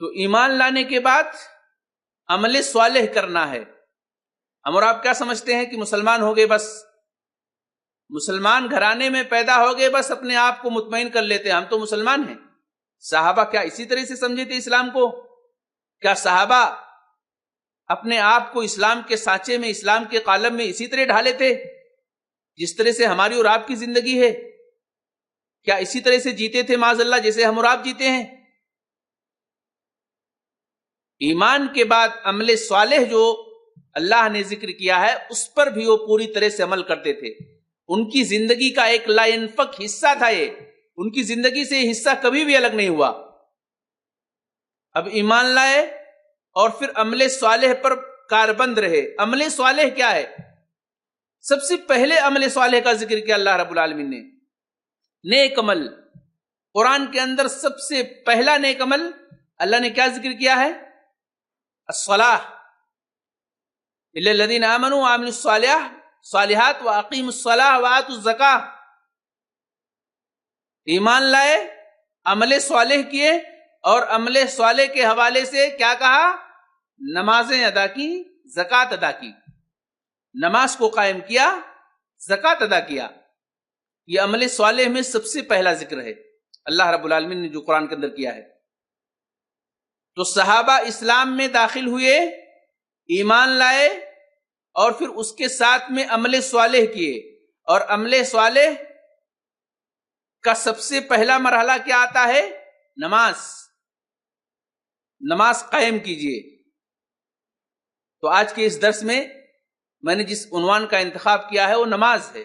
تو ایمان لانے کے بعد عمل صالح کرنا ہے. ہم اور آپ کیا سمجھتے ہیں کہ مسلمان ہو گئے بس، مسلمان گھرانے میں پیدا ہو گئے بس اپنے آپ کو مطمئن کر لیتے ہیں ہم تو مسلمان ہیں. صحابہ کیا اسی طرح سے سمجھے تھے اسلام کو؟ کیا صحابہ اپنے آپ کو اسلام کے سانچے میں، اسلام کے قالب میں اسی طرح ڈھالے تھے جس طرح سے ہماری اور آپ کی زندگی ہے؟ کیا اسی طرح سے جیتے تھے معاذ اللہ جیسے ہم اور آپ جیتے ہیں؟ ایمان کے بعد عمل صالح جو اللہ نے ذکر کیا ہے اس پر بھی وہ پوری طرح سے عمل کرتے تھے. ان کی زندگی کا ایک لا ينفک حصہ تھا یہ، ان کی زندگی سے یہ حصہ کبھی بھی الگ نہیں ہوا. اب ایمان لائے اور پھر عمل صالح پر کاربند رہے. عمل صالح کیا ہے؟ سب سے پہلے عمل صالح کا ذکر کیا اللہ رب العالمین نے، نیک عمل. قرآن کے اندر سب سے پہلا نیک عمل اللہ نے کیا ذکر کیا ہے؟ الصلاۃ، الا الذین آمنوا وعملوا الصالحات واقیموا الصلاۃ وآتوا الزکاۃ. ایمان لائے، عمل صالح کیے اور عمل صالح کے حوالے سے کیا کہا؟ نمازیں ادا کی، زکوٰۃ ادا کی. نماز کو قائم کیا، زکوٰۃ ادا کیا. یہ عمل صالح میں سب سے پہلا ذکر ہے اللہ رب العالمین نے جو قرآن کے اندر کیا ہے. تو صحابہ اسلام میں داخل ہوئے، ایمان لائے اور پھر اس کے ساتھ میں عمل صالح کیے. اور عمل صالح کا سب سے پہلا مرحلہ کیا آتا ہے؟ نماز. نماز قائم کیجئے. تو آج کے اس درس میں نے جس عنوان کا انتخاب کیا ہے وہ نماز ہے.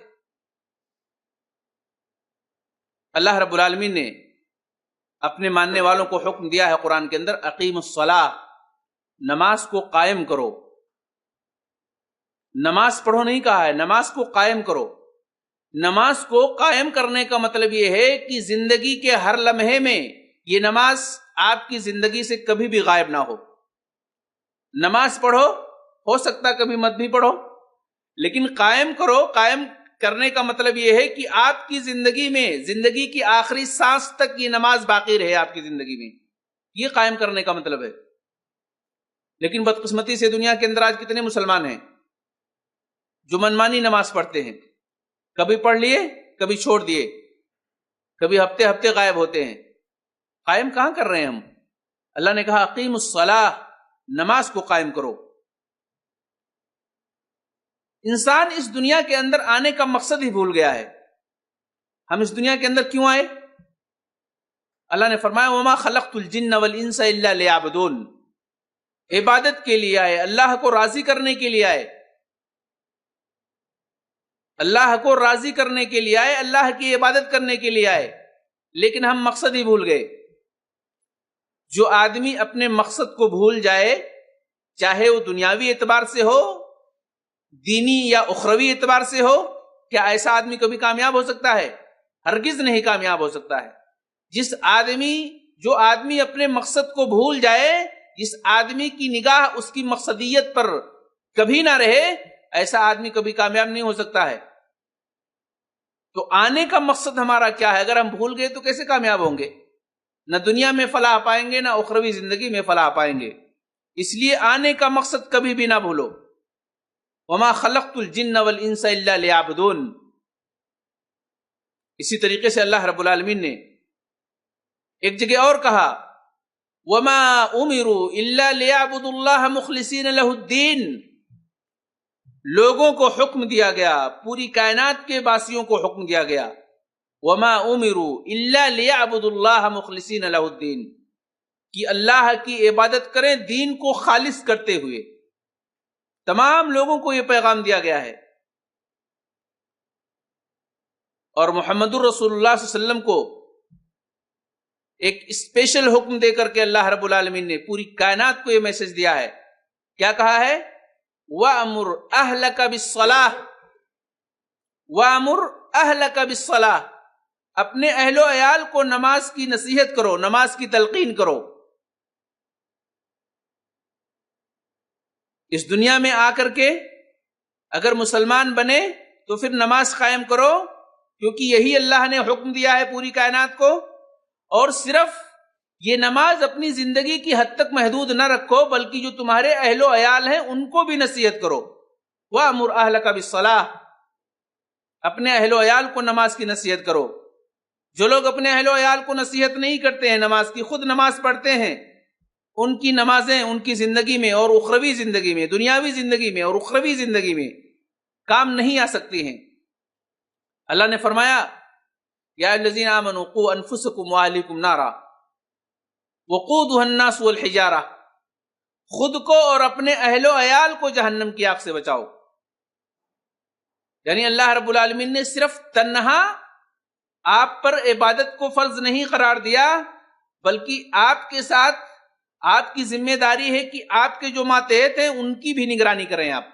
اللہ رب العالمین نے اپنے ماننے والوں کو حکم دیا ہے قرآن کے اندر، اقیم الصلاۃ، نماز کو قائم کرو. نماز پڑھو نہیں کہا ہے، نماز کو قائم کرو. نماز کو قائم کرنے کا مطلب یہ ہے کہ زندگی کے ہر لمحے میں یہ نماز آپ کی زندگی سے کبھی بھی غائب نہ ہو. نماز پڑھو، ہو سکتا کبھی مت بھی پڑھو، لیکن قائم کرو. قائم کرنے کا مطلب یہ ہے کہ آپ کی زندگی میں، زندگی کی آخری سانس تک یہ نماز باقی رہے آپ کی زندگی میں. یہ قائم کرنے کا مطلب ہے. لیکن بدقسمتی سے دنیا کے اندر آج کتنے مسلمان ہیں جو منمانی نماز پڑھتے ہیں، کبھی پڑھ لیے کبھی چھوڑ دیے، کبھی ہفتے ہفتے غائب ہوتے ہیں. قائم کہاں کر رہے ہیں ہم؟ اللہ نے کہا اقیم الصلاۃ، نماز کو قائم کرو. انسان اس دنیا کے اندر آنے کا مقصد ہی بھول گیا ہے. ہم اس دنیا کے اندر کیوں آئے؟ اللہ نے فرمایا وما خلقت الجن والانس الا لیعبدون. عبادت کے لیے آئے، اللہ کو راضی کرنے کے لیے آئے. اللہ کو راضی کرنے کے لیے آئے، اللہ کی عبادت کرنے کے لیے آئے. لیکن ہم مقصد ہی بھول گئے. جو آدمی اپنے مقصد کو بھول جائے، چاہے وہ دنیاوی اعتبار سے ہو، دینی یا اخروی اعتبار سے ہو، کیا ایسا آدمی کبھی کامیاب ہو سکتا ہے؟ ہرگز نہیں کامیاب ہو سکتا ہے. جو آدمی اپنے مقصد کو بھول جائے، جس آدمی کی نگاہ اس کی مقصدیت پر کبھی نہ رہے، ایسا آدمی کبھی کامیاب نہیں ہو سکتا ہے. تو آنے کا مقصد ہمارا کیا ہے؟ اگر ہم بھول گئے تو کیسے کامیاب ہوں گے؟ نہ دنیا میں فلاح پائیں گے، نہ اخروی زندگی میں فلاح پائیں گے. اس لیے آنے کا مقصد کبھی بھی نہ بھولو. وما خلقت الجن والانس الا لیعبدون. اسی طریقے سے اللہ رب العالمین نے ایک جگہ اور کہا وما امروا الا لیعبدوا اللہ مخلصین لہ الدین. لوگوں کو حکم دیا گیا، پوری کائنات کے باسیوں کو حکم دیا گیا، وما امروا الا لیعبدوا اللہ مخلصین لہ الدین، کہ اللہ کی عبادت کریں دین کو خالص کرتے ہوئے. تمام لوگوں کو یہ پیغام دیا گیا ہے. اور محمد الرسول اللہ صلی اللہ علیہ وسلم کو ایک اسپیشل حکم دے کر کے اللہ رب العالمین نے پوری کائنات کو یہ میسج دیا ہے. کیا کہا ہے؟ وَأَمُرْ أَهْلَكَ بِالصَّلَاةِ، وَأَمُرْ أَهْلَكَ بِالصَّلَاةِ، اپنے اہل و عیال کو نماز کی نصیحت کرو، نماز کی تلقین کرو. اس دنیا میں آ کر کے اگر مسلمان بنے تو پھر نماز قائم کرو، کیونکہ یہی اللہ نے حکم دیا ہے پوری کائنات کو. اور صرف یہ نماز اپنی زندگی کی حد تک محدود نہ رکھو، بلکہ جو تمہارے اہل و عیال ہیں ان کو بھی نصیحت کرو۔ وَأْمُرْ أَهْلَكَ بِالصَّلَاةِ، اپنے اہل و عیال کو نماز کی نصیحت کرو۔ جو لوگ اپنے اہل و عیال کو نصیحت نہیں کرتے ہیں نماز کی، خود نماز پڑھتے ہیں، ان کی نمازیں ان کی زندگی میں اور اخروی زندگی میں، دنیاوی زندگی میں اور اخروی زندگی میں کام نہیں آ سکتی ہیں۔ اللہ نے فرمایا یا الذین آمنوا قوا انفسکم واہلیکم نارا وقودها الناس والحجارہ، خود کو اور اپنے اہل و عیال کو جہنم کی آگ سے بچاؤ۔ یعنی اللہ رب العالمین نے صرف تنہا آپ پر عبادت کو فرض نہیں قرار دیا، بلکہ آپ کے ساتھ آپ کی ذمہ داری ہے کہ آپ کے جو ماتحت ہیں ان کی بھی نگرانی کریں آپ،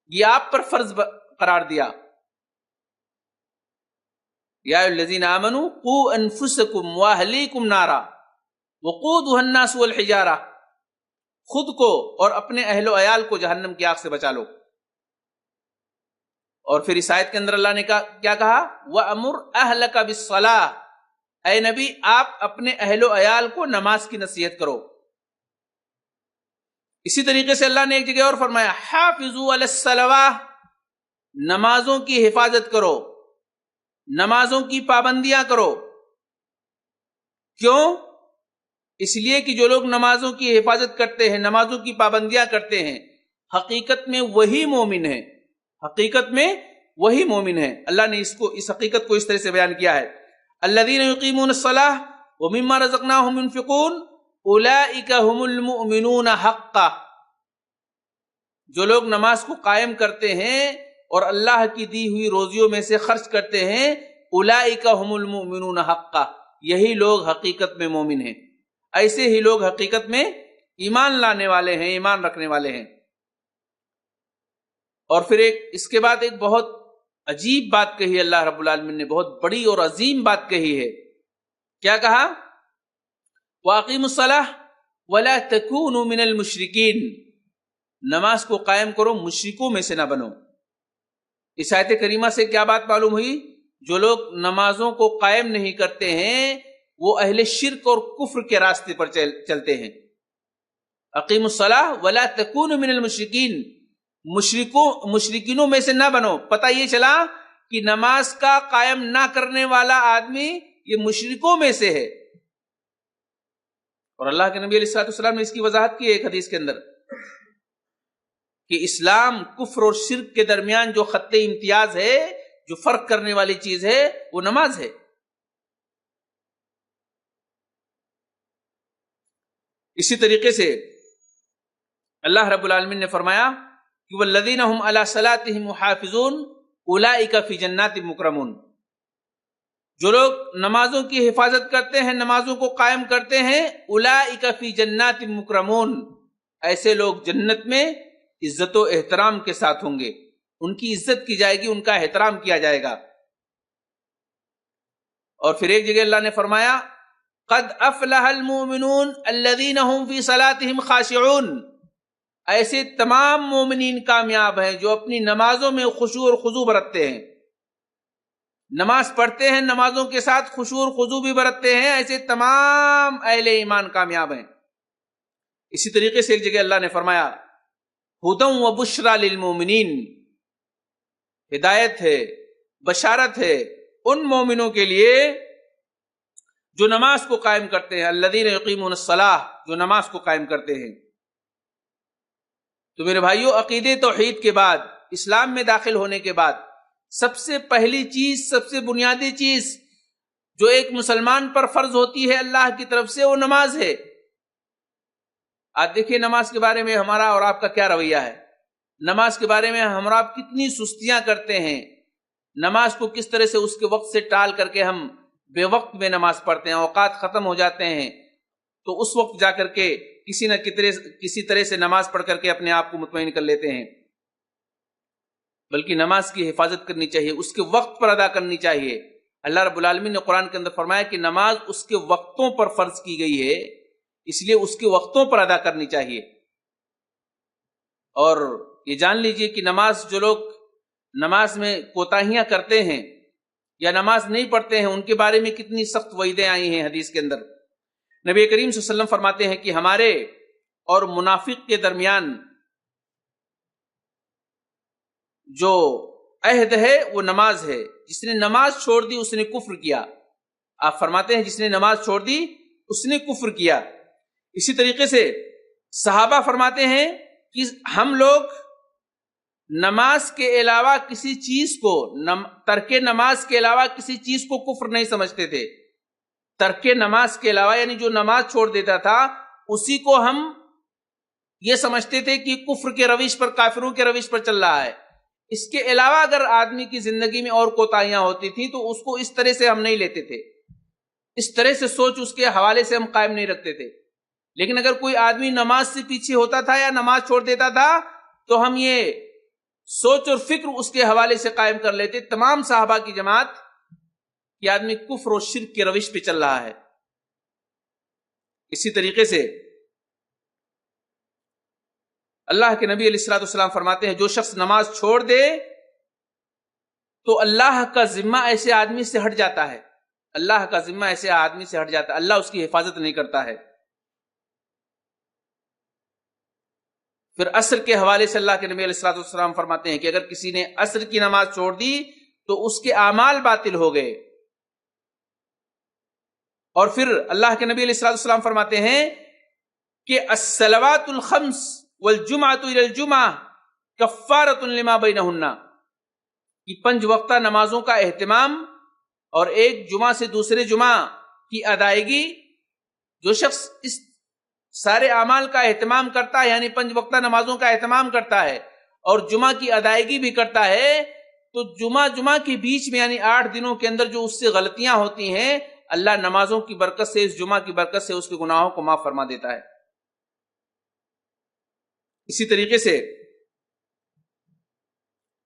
یہ آپ پر فرض قرار دیا۔ یا الذین آمنوا قوا انفسکم واہلیکم نارا وقودها الناس والحجارہ، خود کو اور اپنے اہل و عیال کو جہنم کی آگ سے بچا لو۔ اور پھر اس آیت کے اندر اللہ نے کیا کہا؟ وَأَمُرْ أَهْلَكَ بِالصَّلَاةِ، اے نبی آپ اپنے اہل و عیال کو نماز کی نصیحت کرو۔ اسی طریقے سے اللہ نے ایک جگہ اور فرمایا حافظوا علی الصلوات، نمازوں کی حفاظت کرو، نمازوں کی پابندیاں کرو۔ کیوں؟ اس لیے کہ جو لوگ نمازوں کی حفاظت کرتے ہیں، نمازوں کی پابندیاں کرتے ہیں، حقیقت میں وہی مومن ہیں، حقیقت میں وہی مومن ہیں۔ اللہ نے اس حقیقت کو اس طرح سے بیان کیا ہے الذین یقیمون الصلاۃ ومما رزقناہم ينفقون اولئک هم المؤمنون حقا، جو لوگ نماز کو قائم کرتے ہیں اور اللہ کی دی ہوئی روزیوں میں سے خرچ کرتے ہیں، اولئک هم المؤمنون حقا، یہی لوگ حقیقت میں مومن ہیں، ایسے ہی لوگ حقیقت میں ایمان لانے والے ہیں، ایمان رکھنے والے ہیں۔ اور پھر اس کے بعد ایک بہت عجیب بات کہی اللہ رب العالمین نے، بہت بڑی اور عظیم بات کہی ہے۔ کیا کہا؟ وَأَقِيمُوا الصَّلَاةَ وَلَا تَكُونُوا مِنَ الْمُشْرِكِينَ، نماز کو قائم کرو، مشرکوں میں سے نہ بنو۔ اس آیت کریمہ سے کیا بات معلوم ہوئی؟ جو لوگ نمازوں کو قائم نہیں کرتے ہیں وہ اہل شرک اور کفر کے راستے پر چلتے ہیں۔ اقیموا الصلاۃ ولا تکونوا من المشرکین، مشرکینوں میں سے نہ بنو۔ پتہ یہ چلا کہ نماز کا قائم نہ کرنے والا آدمی یہ مشرکوں میں سے ہے۔ اور اللہ کے نبی علیہ الصلوۃ والسلام نے اس کی وضاحت کی ایک حدیث کے اندر کہ اسلام کفر اور شرک کے درمیان جو خط امتیاز ہے، جو فرق کرنے والی چیز ہے، وہ نماز ہے۔ اسی طریقے سے اللہ رب العالمین نے فرمایا کہ والذین هم علی صلاتهم محافظون اولئک فی جنات مکرمون، جو لوگ نمازوں کی حفاظت کرتے ہیں، نمازوں کو قائم کرتے ہیں، اولئک فی جنات مکرمون، ایسے لوگ جنت میں عزت و احترام کے ساتھ ہوں گے، ان کی عزت کی جائے گی، ان کا احترام کیا جائے گا۔ اور پھر ایک جگہ اللہ نے فرمایا قد افلح المؤمنون الذین هم فی صلاتهم خاشعون، ایسے تمام مومنین کامیاب ہیں جو اپنی نمازوں میں خشوع اور خضوع برتتے ہیں، نماز پڑھتے ہیں، نمازوں کے ساتھ خشوع اور خضوع بھی برتتے ہیں، ایسے تمام اہل ایمان کامیاب ہیں۔ اسی طریقے سے ایک جگہ اللہ نے فرمایا ہدی و بشری للمؤمنین، ہدایت ہے، بشارت ہے ان مومنوں کے لیے جو نماز کو قائم کرتے ہیں، الذین یقیمون الصلاۃ، جو نماز کو قائم کرتے ہیں۔ تو میرے بھائیوں، عقیدے توحید کے بعد، اسلام میں داخل ہونے کے بعد سب سے پہلی چیز، سب سے بنیادی چیز جو ایک مسلمان پر فرض ہوتی ہے اللہ کی طرف سے، وہ نماز ہے۔ آپ دیکھیے نماز کے بارے میں ہمارا اور آپ کا کیا رویہ ہے، نماز کے بارے میں ہم اور آپ کتنی سستیاں کرتے ہیں، نماز کو کس طرح سے اس کے وقت سے ٹال کر کے ہم بے وقت میں نماز پڑھتے ہیں، اوقات ختم ہو جاتے ہیں تو اس وقت جا کر کے کسی طرح سے نماز پڑھ کر کے اپنے آپ کو مطمئن کر لیتے ہیں۔ بلکہ نماز کی حفاظت کرنی چاہیے، اس کے وقت پر ادا کرنی چاہیے۔ اللہ رب العالمین نے قرآن کے اندر فرمایا کہ نماز اس کے وقتوں پر فرض کی گئی ہے، اس لیے اس کے وقتوں پر ادا کرنی چاہیے۔ اور یہ جان لیجئے کہ نماز، جو لوگ نماز میں کوتاہیاں کرتے ہیں یا نماز نہیں پڑھتے ہیں، ان کے بارے میں کتنی سخت وعیدیں آئی ہیں حدیث کے اندر۔ نبی کریم صلی اللہ علیہ وسلم فرماتے ہیں کہ ہمارے اور منافق کے درمیان جو عہد ہے وہ نماز ہے. جس نے نماز چھوڑ دی اس نے کفر کیا. آپ فرماتے ہیں جس نے نماز چھوڑ دی اس نے کفر کیا. اسی طریقے سے صحابہ فرماتے ہیں کہ ہم لوگ نماز کے علاوہ کسی چیز کو، ترک نماز کے علاوہ کسی چیز کو کفر نہیں سمجھتے تھے. ترک نماز کے علاوہ یعنی جو نماز چھوڑ دیتا تھا اسی کو ہم یہ سمجھتے تھے کہ کفر کے روش پر، کافروں کے روش پر چل رہا ہے. اس کے علاوہ اگر آدمی کی زندگی میں اور کوتاہیاں ہوتی تھیں تو اس کو اس طرح سے ہم نہیں لیتے تھے، اس طرح سے سوچ اس کے حوالے سے ہم قائم نہیں رکھتے تھے. لیکن اگر کوئی آدمی نماز سے پیچھے ہوتا تھا یا نماز چھوڑ دیتا تھا تو ہم یہ سوچ اور فکر اس کے حوالے سے قائم کر لیتے تمام صحابہ کی جماعت کہ آدمی کفر و شرک کے روش پہ چل رہا ہے. اسی طریقے سے اللہ کے نبی علیہ الصلوۃ والسلام فرماتے ہیں جو شخص نماز چھوڑ دے تو اللہ کا ذمہ ایسے آدمی سے ہٹ جاتا ہے. اللہ کا ذمہ ایسے آدمی سے ہٹ جاتا ہے، اللہ اس کی حفاظت نہیں کرتا ہے. پھر عصر کے حوالے سے اللہ کے نبی علیہ الصلوۃ والسلام فرماتے ہیں کہ اگر کسی نے عصر کی نماز چھوڑ دی تو اس کے اعمال باطل ہو گئے. اور پھر اللہ کے نبی علیہ الصلوۃ والسلام فرماتے ہیں کہ الصلوات الخمس والجمعۃ الی الجمعہ کفارۃ لما بینہن، کہ 5 وقتہ نمازوں کا اہتمام اور ایک جمعہ سے دوسرے جمعہ کی ادائیگی، جو شخص اس سارے اعمال کا اہتمام کرتا ہے یعنی 5 وقتہ نمازوں کا اہتمام کرتا ہے اور جمعہ کی ادائیگی بھی کرتا ہے، تو جمعہ کے بیچ میں یعنی 8 دنوں کے اندر جو اس سے غلطیاں ہوتی ہیں اللہ نمازوں کی برکت سے، اس جمعہ کی برکت سے اس کے گناہوں کو معاف فرما دیتا ہے. اسی طریقے سے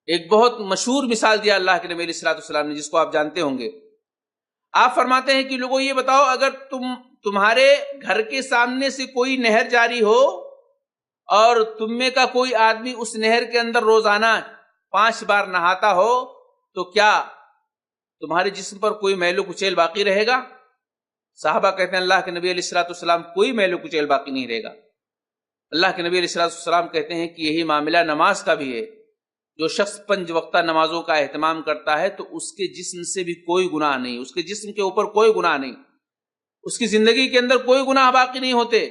ایک بہت مشہور مثال دیا اللہ کے نبی علیہ الصلوۃ والسلام نے جس کو آپ جانتے ہوں گے. آپ فرماتے ہیں کہ لوگوں یہ بتاؤ اگر تمہارے گھر کے سامنے سے کوئی نہر جاری ہو اور تم میں کا کوئی آدمی اس نہر کے اندر روزانہ 5 بار نہاتا ہو تو کیا تمہارے جسم پر کوئی میل و کچیل باقی رہے گا؟ صحابہ کہتے ہیں اللہ کے نبی علیہ الصلوۃ والسلام کوئی میل و کچیل باقی نہیں رہے گا. اللہ کے نبی علیہ الصلوۃ والسلام کہتے ہیں کہ یہی معاملہ نماز کا بھی ہے. جو شخص 5 وقتہ نمازوں کا اہتمام کرتا ہے تو اس کے جسم سے بھی کوئی گناہ نہیں، اس کے جسم کے اوپر کوئی گناہ نہیں، اس کی زندگی کے اندر کوئی گناہ باقی نہیں ہوتے.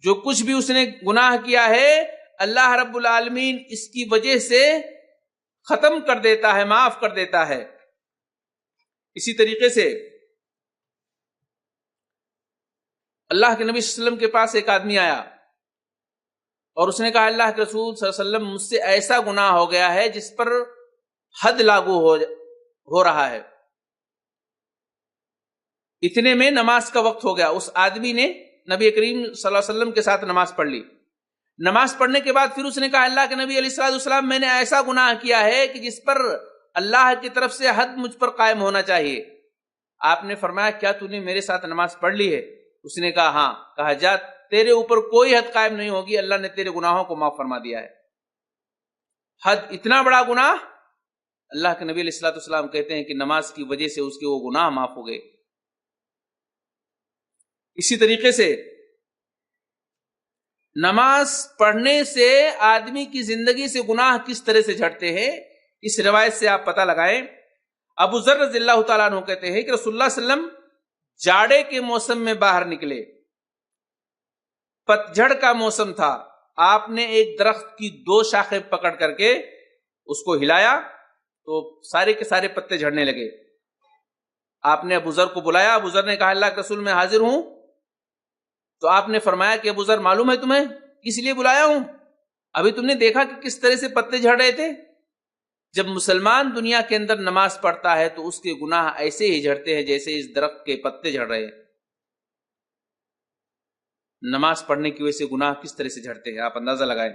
جو کچھ بھی اس نے گناہ کیا ہے اللہ رب العالمین اس کی وجہ سے ختم کر دیتا ہے، معاف کر دیتا ہے. اسی طریقے سے اللہ کے نبی صلی اللہ علیہ وسلم کے پاس ایک آدمی آیا اور اس نے کہا اللہ کے رسول صلی اللہ علیہ وسلم مجھ سے ایسا گناہ ہو گیا ہے جس پر حد لاگو ہو رہا ہے. اتنے میں نماز کا وقت ہو گیا. اس آدمی نے نبی کریم صلی اللہ علیہ وسلم کے ساتھ نماز پڑھ لی. نماز پڑھنے کے بعد پھر اس نے کہا اللہ کے نبی علیہ الصلوۃ والسلام میں نے ایسا گناہ کیا ہے کہ جس پر اللہ کی طرف سے حد مجھ پر قائم ہونا چاہیے. آپ نے فرمایا کیا تو نے میرے ساتھ نماز پڑھ لی ہے؟ اس نے کہا ہاں. کہا جا تیرے اوپر کوئی حد قائم نہیں ہوگی، اللہ نے تیرے گناہوں کو معاف فرما دیا ہے. حد اتنا بڑا گناہ، اللہ کے نبی علیہ الصلوۃ والسلام کہتے ہیں کہ نماز کی وجہ سے اس کے وہ گناہ معاف ہو گئے. اسی طریقے سے نماز پڑھنے سے آدمی کی زندگی سے گناہ کس طرح سے جھڑتے ہیں اس روایت سے آپ پتہ لگائیں. ابو ذر رضی اللہ تعالیٰ عنہ کہتے ہیں کہ رسول اللہ صلی اللہ علیہ وسلم جاڑے کے موسم میں باہر نکلے، پتجھڑ کا موسم تھا. آپ نے ایک درخت کی 2 شاخیں پکڑ کر کے اس کو ہلایا تو سارے کے سارے پتے جھڑنے لگے. آپ نے ابو ذر کو بلایا. ابو ذر نے کہا اللہ کے رسول میں حاضر ہوں. تو آپ نے فرمایا کہ ابو ذر معلوم ہے تمہیں کس لیے بلایا ہوں؟ ابھی تم نے دیکھا کہ کس طرح سے پتے جھڑ رہے تھے. جب مسلمان دنیا کے اندر نماز پڑھتا ہے تو اس کے گناہ ایسے ہی جھڑتے ہیں جیسے اس درخت کے پتے جھڑ رہے ہیں. نماز پڑھنے کی وجہ سے گناہ کس طرح سے جھڑتے ہیں آپ اندازہ لگائیں.